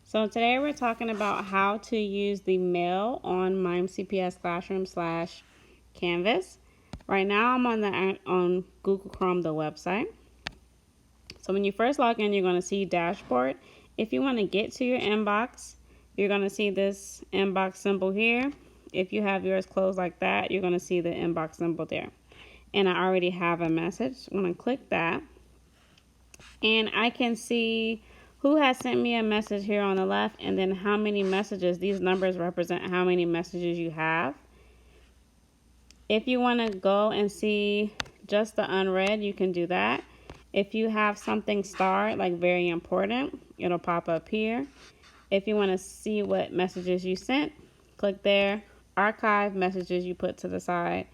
So today we're talking about how to use the mail on MIME CPS Classroom / Canvas. Right now I'm on Google Chrome, the website. So when you first log in, you're going to see dashboard. If you want to get to your inbox, you're going to see this inbox symbol here. If you have yours closed like that, you're going to see the inbox symbol there. And I already have a message. I'm going to click that. And I can see who has sent me a message here on the left, and then how many messages. These numbers represent how many messages you have. If you want to go and see just the unread, you can do that. If you have something starred, like very important, it'll pop up here. If you want to see what messages you sent, click there. Archive messages you put to the side.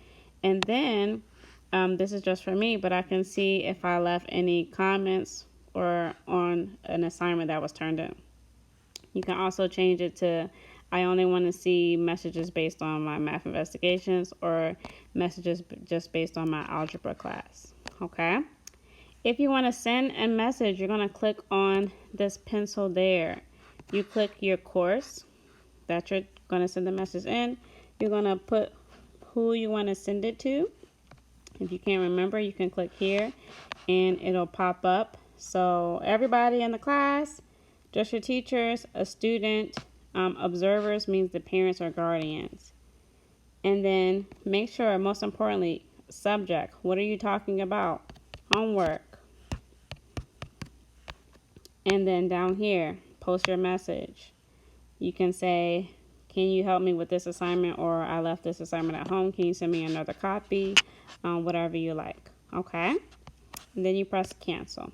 And then, this is just for me, but I can see if I left any comments or on an assignment that was turned in. You can also change it to I only want to see messages based on my math investigations or messages just based on my algebra class. Okay. If you want to send a message, you're going to click on this pencil there. You click your course that you're going to send the message in. You're going to put who you want to send it to. If you can't remember, you can click here and it'll pop up. So everybody in the class, just your teachers, a student, observers means the parents or guardians. And then make sure, most importantly, subject. What are you talking about? Homework. And then down here, post your message. You can say, can you help me with this assignment, or I left this assignment at home. Can you send me another copy? Whatever you like. Okay? And then you press cancel.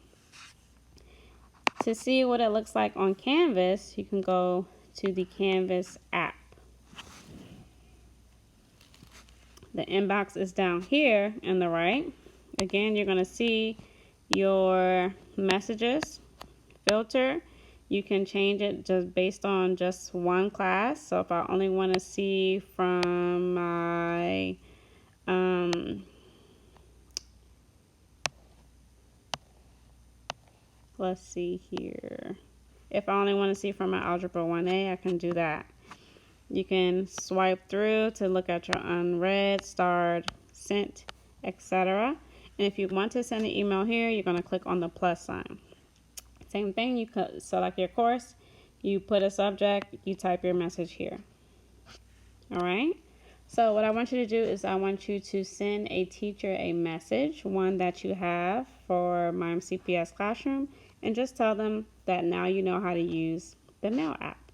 To see what it looks like on Canvas, you can go to the Canvas app. The inbox is down here in the right. Again, you're going to see your messages filter. You can change it just based on just one class. So if I only want to see from my let's see here. If I only want to see from my Algebra 1A, I can do that. You can swipe through to look at your unread, starred, sent, etc. And if you want to send an email here, you're going to click on the plus sign. Same thing, you could select your course, you put a subject, you type your message here. All right? So what I want you to do is I want you to send a teacher a message, one that you have for MIME CPS Classroom, and just tell them that now you know how to use the Mail app.